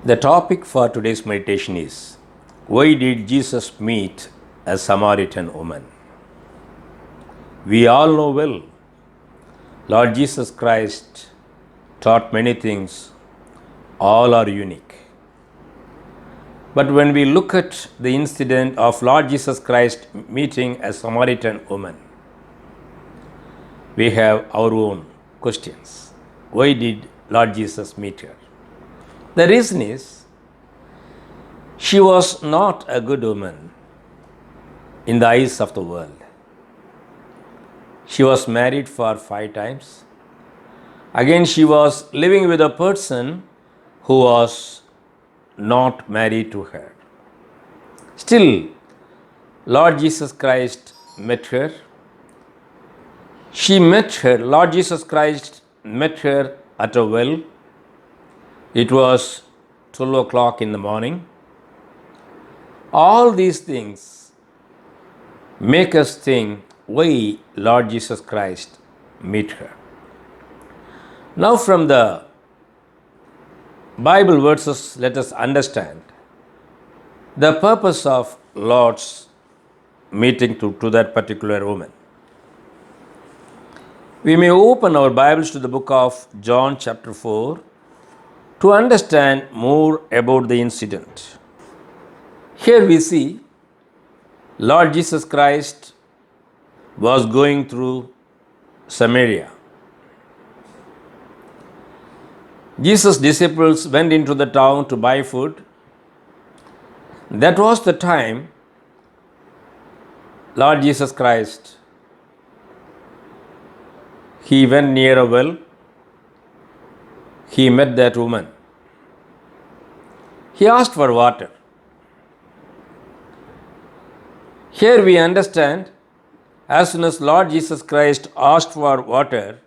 The topic for today's meditation is, why did Jesus meet a Samaritan woman? We all know well, Lord Jesus Christ taught many things, all are unique. But when we look at the incident of Lord Jesus Christ meeting a Samaritan woman, we have our own questions. Why did Lord Jesus meet her? The reason is, she was not a good woman in the eyes of the world. She was married for 5 times. Again, she was living with a person who was not married to her. Still, Lord Jesus Christ met her. Lord Jesus Christ met her at a well. It was 12 o'clock in the morning. All these things make us think why Lord Jesus Christ met her. Now from the Bible verses, let us understand the purpose of Lord's meeting to that particular woman. We may open our Bibles to the book of John chapter 4 to understand more about the incident. Here we see Lord Jesus Christ was going through Samaria. Jesus' disciples went into the town to buy food. That was the time Lord Jesus Christ, he went near a well. He met that woman. He asked for water. Here we understand, as soon as Lord Jesus Christ asked for water,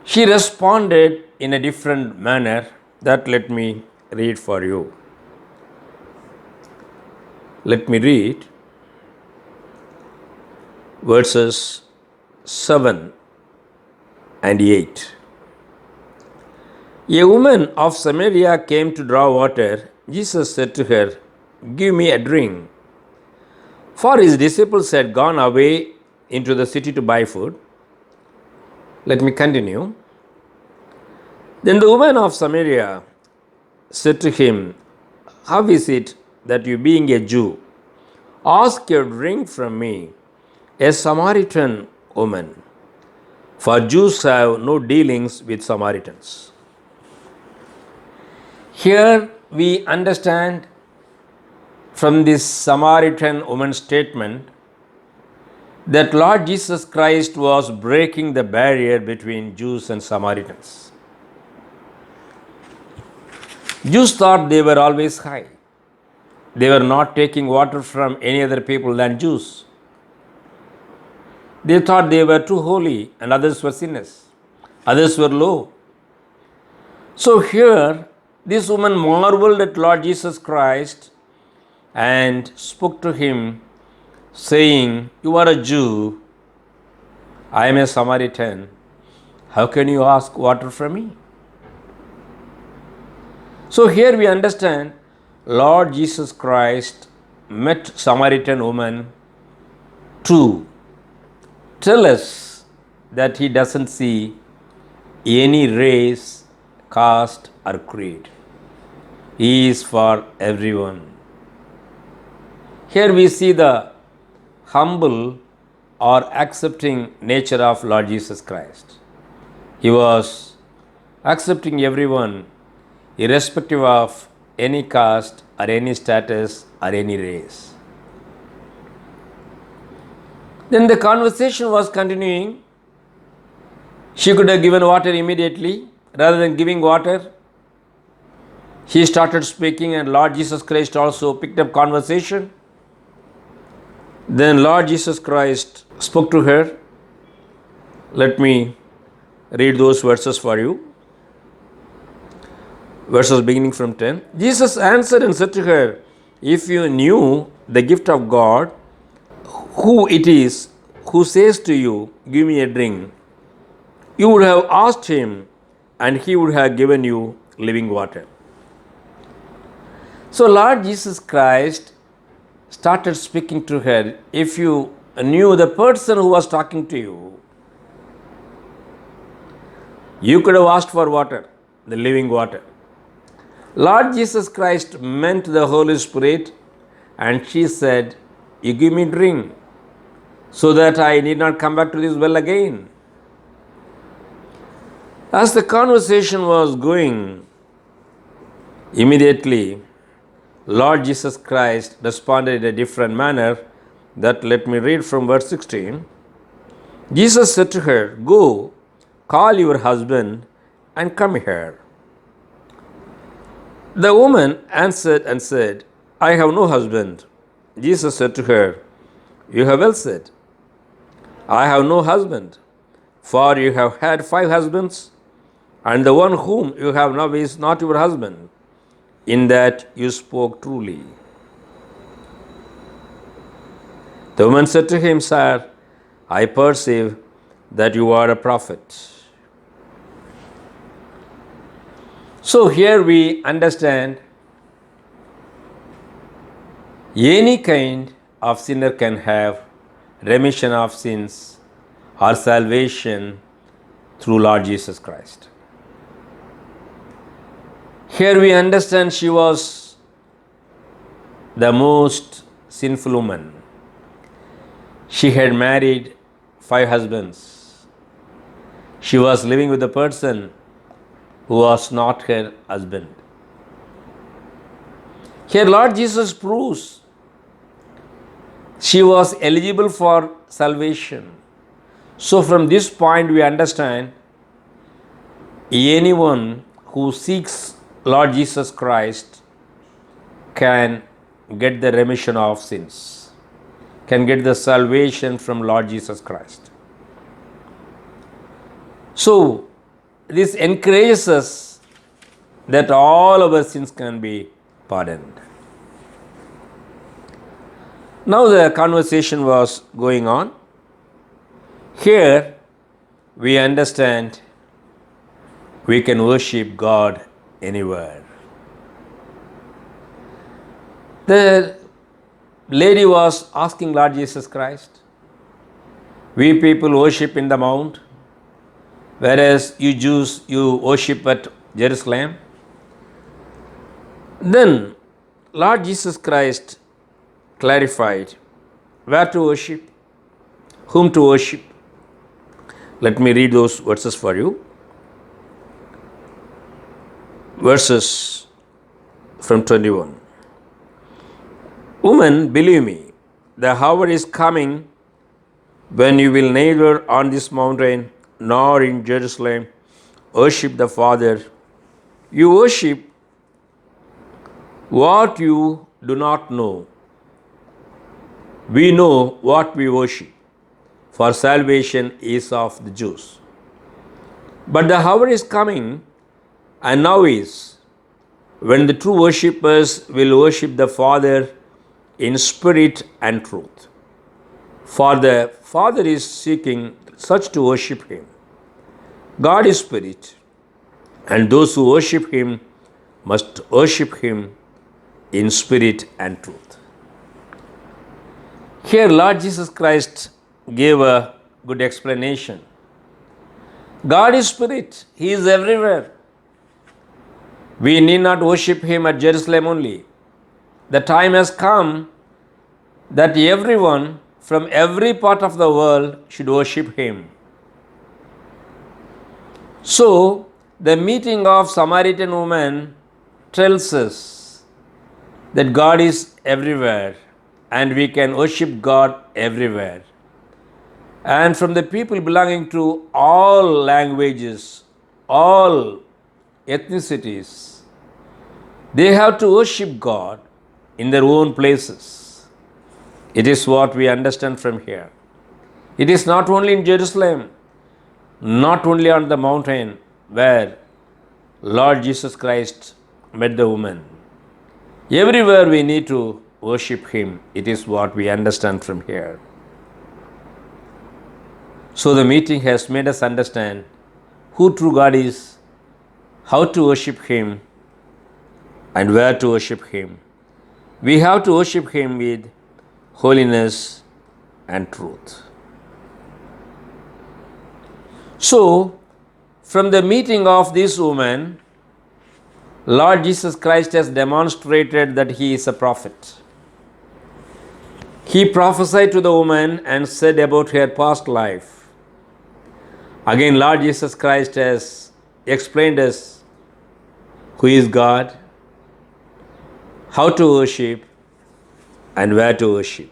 she responded in a different manner. That let me read for you. Let me read verses 7 and 8. A woman of Samaria came to draw water. Jesus said to her, "Give me a drink." For his disciples had gone away into the city to buy food. Let me continue. Then the woman of Samaria said to him, "How is it that you, being a Jew, ask a drink from me, a Samaritan woman? For Jews have no dealings with Samaritans." Here we understand from this Samaritan woman's statement that Lord Jesus Christ was breaking the barrier between Jews and Samaritans. Jews thought they were always high. They were not taking water from any other people than Jews. They thought they were too holy and others were sinners. Others were low. So here, this woman marveled at Lord Jesus Christ and spoke to him, saying, "You are a Jew, I am a Samaritan. How can you ask water from me?" So here we understand Lord Jesus Christ met Samaritan woman to tell us that he doesn't see any race, caste or creed. He is for everyone. Here we see the humble or accepting nature of Lord Jesus Christ. He was accepting everyone, irrespective of any caste or any status or any race. Then the conversation was continuing. She could have given water immediately. Rather than giving water, he started speaking, and Lord Jesus Christ also picked up conversation. Then Lord Jesus Christ spoke to her. Let me read those verses for you. Verses beginning from 10. Jesus answered and said to her, "If you knew the gift of God, who it is who says to you, 'Give me a drink,' you would have asked him, and he would have given you living water." So Lord Jesus Christ started speaking to her. If you knew the person who was talking to you, you could have asked for water, the living water. Lord Jesus Christ meant the Holy Spirit, and she said, "You give me drink so that I need not come back to this well again." As the conversation was going, immediately Lord Jesus Christ responded in a different manner. That let me read from verse 16. Jesus said to her, "Go, call your husband and come here." The woman answered and said, "I have no husband." Jesus said to her, "You have well said, I have no husband, for you have had 5 husbands, and the one whom you have now is not your husband. In that you spoke truly." The woman said to him, "Sir, I perceive that you are a prophet." So here we understand any kind of sinner can have remission of sins or salvation through Lord Jesus Christ. Here we understand she was the most sinful woman. She had married 5 husbands. She was living with a person who was not her husband. Here Lord Jesus proves she was eligible for salvation. So from this point we understand anyone who seeks Lord Jesus Christ can get the remission of sins, can get the salvation from Lord Jesus Christ. So this encourages us that all our sins can be pardoned. Now the conversation was going on. Here we understand we can worship God anywhere. The lady was asking Lord Jesus Christ, "We people worship in the mount, whereas you Jews, you worship at Jerusalem." Then Lord Jesus Christ clarified where to worship, whom to worship. Let me read those verses for you. Verses from 21. "Woman, believe me, the hour is coming when you will neither on this mountain nor in Jerusalem worship the Father. You worship what you do not know. We know what we worship, for salvation is of the Jews. But the hour is coming, and now is, when the true worshippers will worship the Father in spirit and truth. For the Father is seeking such to worship Him. God is spirit, and those who worship Him must worship Him in spirit and truth." Here Lord Jesus Christ gave a good explanation. God is spirit. He is everywhere. We need not worship Him at Jerusalem only. The time has come that everyone from every part of the world should worship Him. So, the meeting of Samaritan woman tells us that God is everywhere and we can worship God everywhere. And from the people belonging to all languages, all ethnicities, they have to worship God in their own places. It is what we understand from here. It is not only in Jerusalem, not only on the mountain where Lord Jesus Christ met the woman. Everywhere we need to worship Him. It is what we understand from here. So the meeting has made us understand who true God is, how to worship Him, and where to worship Him. We have to worship Him with holiness and truth. So, from the meeting of this woman, Lord Jesus Christ has demonstrated that He is a prophet. He prophesied to the woman and said about her past life. Again, Lord Jesus Christ has explained us who is God, how to worship, and where to worship.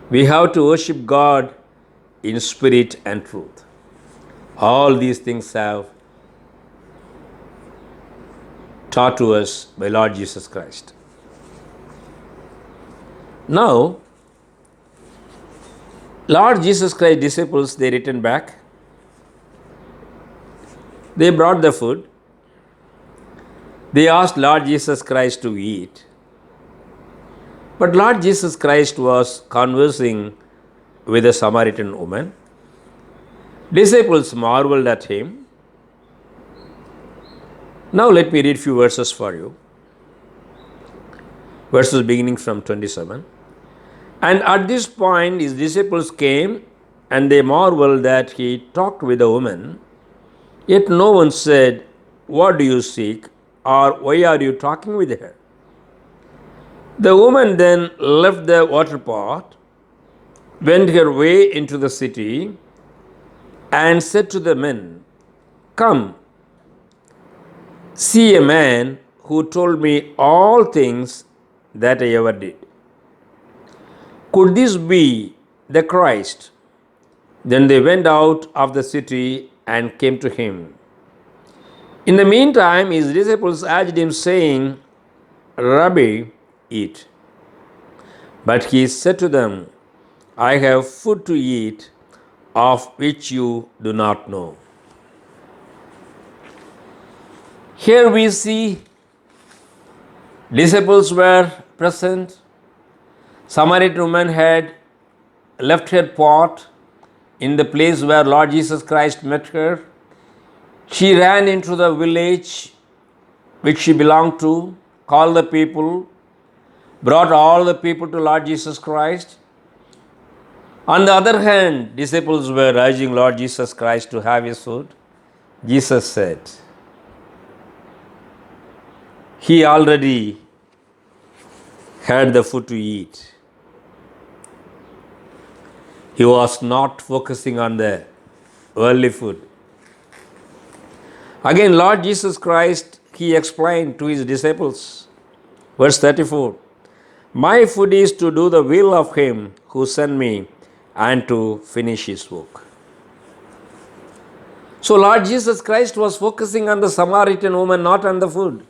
We have to worship God in spirit and truth. All these things have taught to us by Lord Jesus Christ. Now, Lord Jesus Christ's disciples, they returned back. They brought the food. They asked Lord Jesus Christ to eat. But Lord Jesus Christ was conversing with a Samaritan woman. Disciples marveled at Him. Now let me read few verses for you. Verses beginning from 27. And at this point His disciples came, and they marveled that He talked with the woman. Yet no one said, "What do you seek?" or "Why are you talking with her?" The woman then left the water pot, went her way into the city, and said to the men, "Come, see a man who told me all things that I ever did. Could this be the Christ?" Then they went out of the city and came to Him. In the meantime, His disciples urged Him, saying, "Rabbi, eat." But He said to them, "I have food to eat of which you do not know." Here we see disciples were present. Samaritan woman had left her pot in the place where Lord Jesus Christ met her. She ran into the village which she belonged to, called the people, brought all the people to Lord Jesus Christ. On the other hand, disciples were urging Lord Jesus Christ to have His food. Jesus said, He already had the food to eat. He was not focusing on the worldly food. Again, Lord Jesus Christ, He explained to His disciples, verse 34, "My food is to do the will of Him who sent me and to finish His work." So Lord Jesus Christ was focusing on the Samaritan woman, not on the food.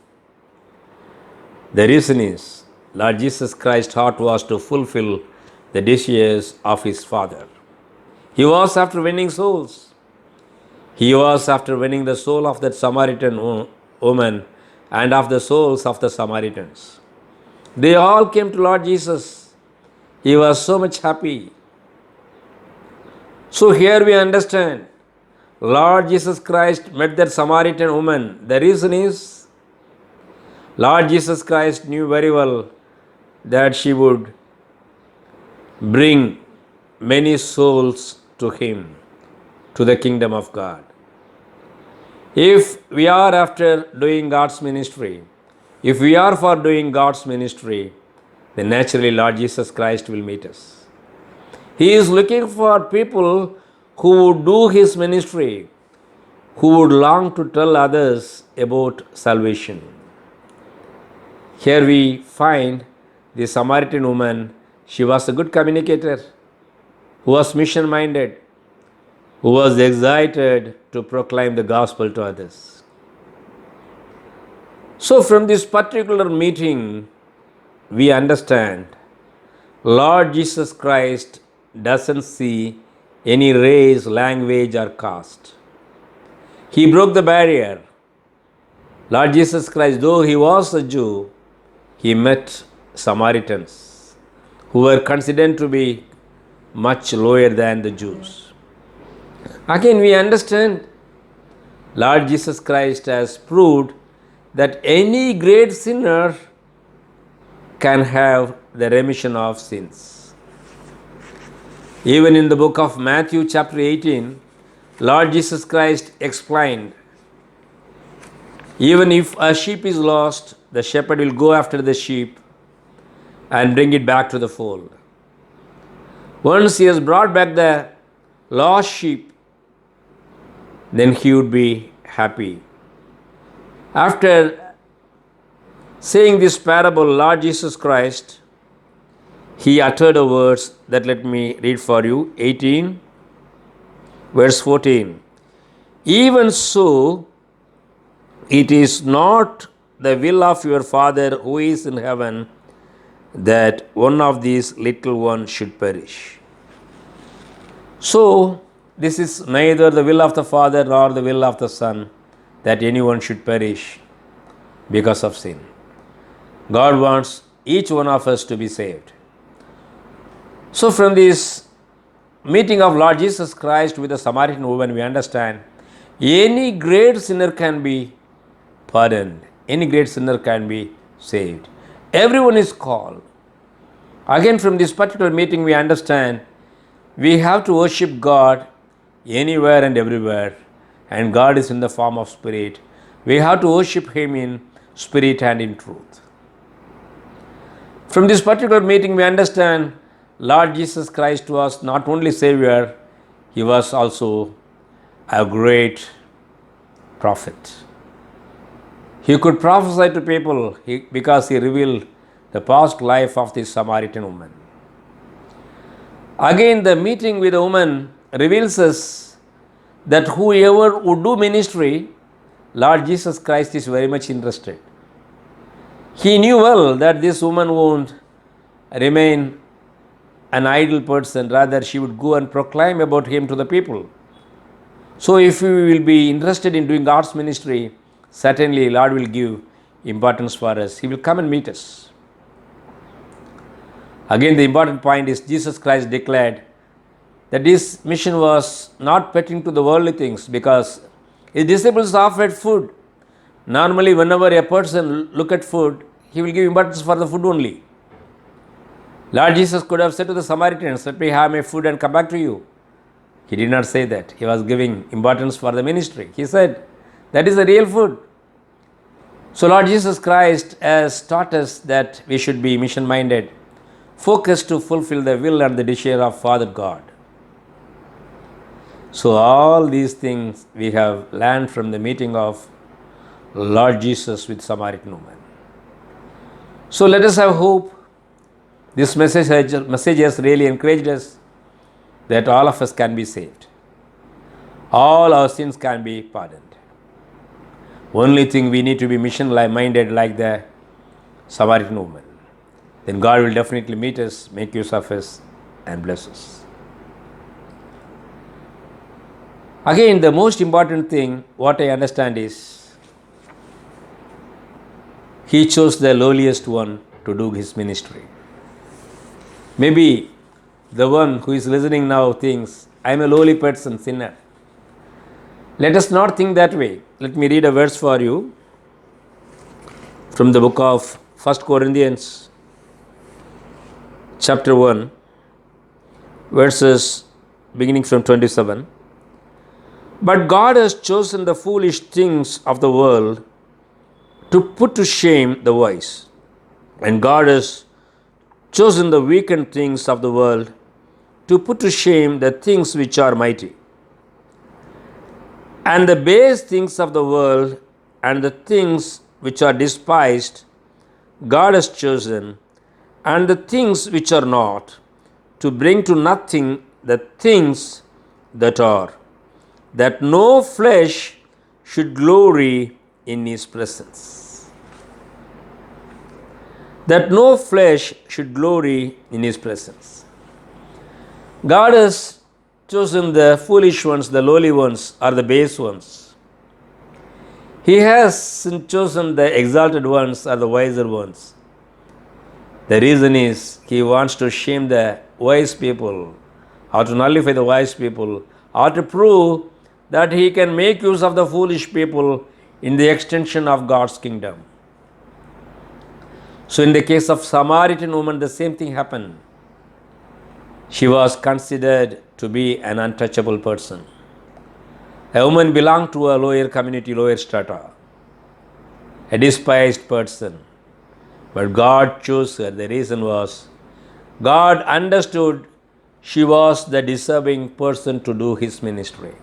The reason is, Lord Jesus Christ's heart was to fulfill the desires of His Father. He was after winning souls. He was after winning the soul of that Samaritan woman and of the souls of the Samaritans. They all came to Lord Jesus. He was so much happy. So here we understand, Lord Jesus Christ met that Samaritan woman. The reason is, Lord Jesus Christ knew very well that she would bring many souls to Him, to the kingdom of God. If we are after doing God's ministry, if we are for doing God's ministry, then naturally Lord Jesus Christ will meet us. He is looking for people who would do His ministry, who would long to tell others about salvation. Here we find the Samaritan woman. She was a good communicator, who was mission-minded, who was excited to proclaim the gospel to others. So from this particular meeting, we understand Lord Jesus Christ doesn't see any race, language, or caste. He broke the barrier. Lord Jesus Christ, though He was a Jew, He met Samaritans who were considered to be much lower than the Jews. Again, we understand Lord Jesus Christ has proved that any great sinner can have the remission of sins. Even in the book of Matthew chapter 18, Lord Jesus Christ explained, even if a sheep is lost, the shepherd will go after the sheep and bring it back to the fold. Once he has brought back the lost sheep, then he would be happy. After saying this parable, Lord Jesus Christ, he uttered a words that let me read for you. 18, verse 14. Even so, it is not the will of your Father who is in heaven that one of these little ones should perish. So, this is neither the will of the Father nor the will of the Son that anyone should perish because of sin. God wants each one of us to be saved. So, from this meeting of Lord Jesus Christ with the Samaritan woman, we understand any great sinner can be pardoned. Any great sinner can be saved. Everyone is called. Again, from this particular meeting, we understand we have to worship God anywhere and everywhere, and God is in the form of spirit. We have to worship Him in spirit and in truth. From this particular meeting, we understand Lord Jesus Christ was not only Savior, He was also a great prophet. He could prophesy to people because He revealed the past life of this Samaritan woman. Again, the meeting with the woman reveals us that whoever would do ministry, Lord Jesus Christ is very much interested. He knew well that this woman won't remain an idle person, rather she would go and proclaim about Him to the people. So if we will be interested in doing God's ministry, certainly Lord will give importance for us. He will come and meet us. Again, the important point is Jesus Christ declared that this mission was not pertaining to the worldly things, because His disciples offered food. Normally, whenever a person look at food, he will give importance for the food only. Lord Jesus could have said to the Samaritans, let me have my food and come back to you. He did not say that. He was giving importance for the ministry. He said, that is the real food. So Lord Jesus Christ has taught us that we should be mission-minded, focused to fulfill the will and the desire of Father God. So all these things we have learned from the meeting of Lord Jesus with Samaritan woman. So let us have hope. This message has really encouraged us that all of us can be saved. All our sins can be pardoned. Only thing, we need to be mission-minded like the Samaritan woman. Then God will definitely meet us, make use of us, and bless us. Again, the most important thing, what I understand is, He chose the lowliest one to do His ministry. Maybe the one who is listening now thinks, I am a lowly person, sinner. Let us not think that way. Let me read a verse for you from the book of 1 Corinthians chapter 1, verses beginning from 27. But God has chosen the foolish things of the world to put to shame the wise. And God has chosen the weakened things of the world to put to shame the things which are mighty. And the base things of the world and the things which are despised, God has chosen, and the things which are not, to bring to nothing the things that are, that no flesh should glory in His presence. That no flesh should glory in His presence. God has chosen the foolish ones, the lowly ones, or the base ones. He has chosen the exalted ones or the wiser ones. The reason is He wants to shame the wise people, or to nullify the wise people, or to prove that He can make use of the foolish people in the extension of God's kingdom. So in the case of Samaritan woman, the same thing happened. She was considered to be an untouchable person. A woman belonged to a lower community, lower strata, a despised person. But God chose her. The reason was God understood she was the deserving person to do His ministry.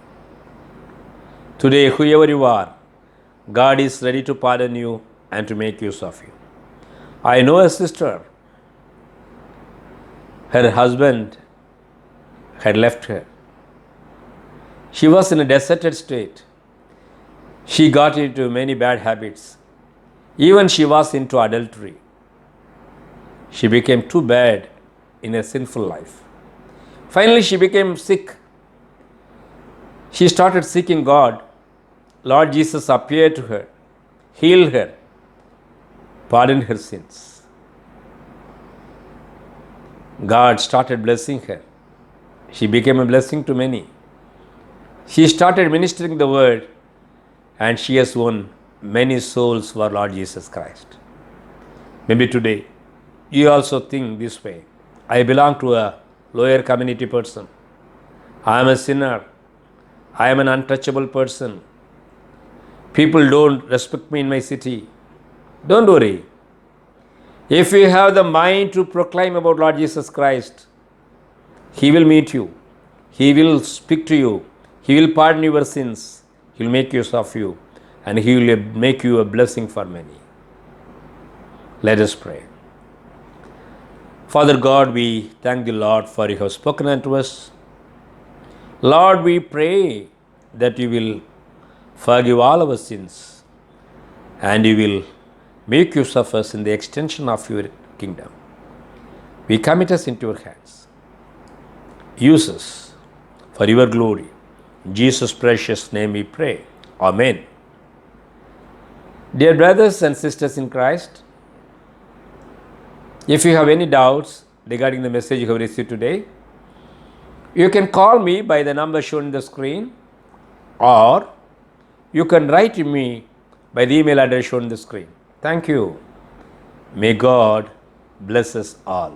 Today, whoever you are, God is ready to pardon you and to make use of you. I know a sister. Her husband had left her. She was in a deserted state. She got into many bad habits. Even she was into adultery. She became too bad in a sinful life. Finally, she became sick. She started seeking God. Lord Jesus appeared to her, healed her, pardoned her sins. God started blessing her. She became a blessing to many. She started ministering the word, and she has won many souls for Lord Jesus Christ. Maybe today you also think this way. I belong to a lower community person. I am a sinner. I am an untouchable person. People don't respect me in my city. Don't worry. If you have the mind to proclaim about Lord Jesus Christ, He will meet you. He will speak to you. He will pardon your sins. He will make use of you. And He will make you a blessing for many. Let us pray. Father God, we thank the Lord for You have spoken unto us. Lord, we pray that You will forgive all our sins and You will make use of us in the extension of Your kingdom. We commit us into Your hands. Use us for Your glory. In Jesus' precious name we pray. Amen. Dear brothers and sisters in Christ, if you have any doubts regarding the message you have received today, you can call me by the number shown on the screen, or you can write to me by the email address shown on the screen. Thank you. May God bless us all.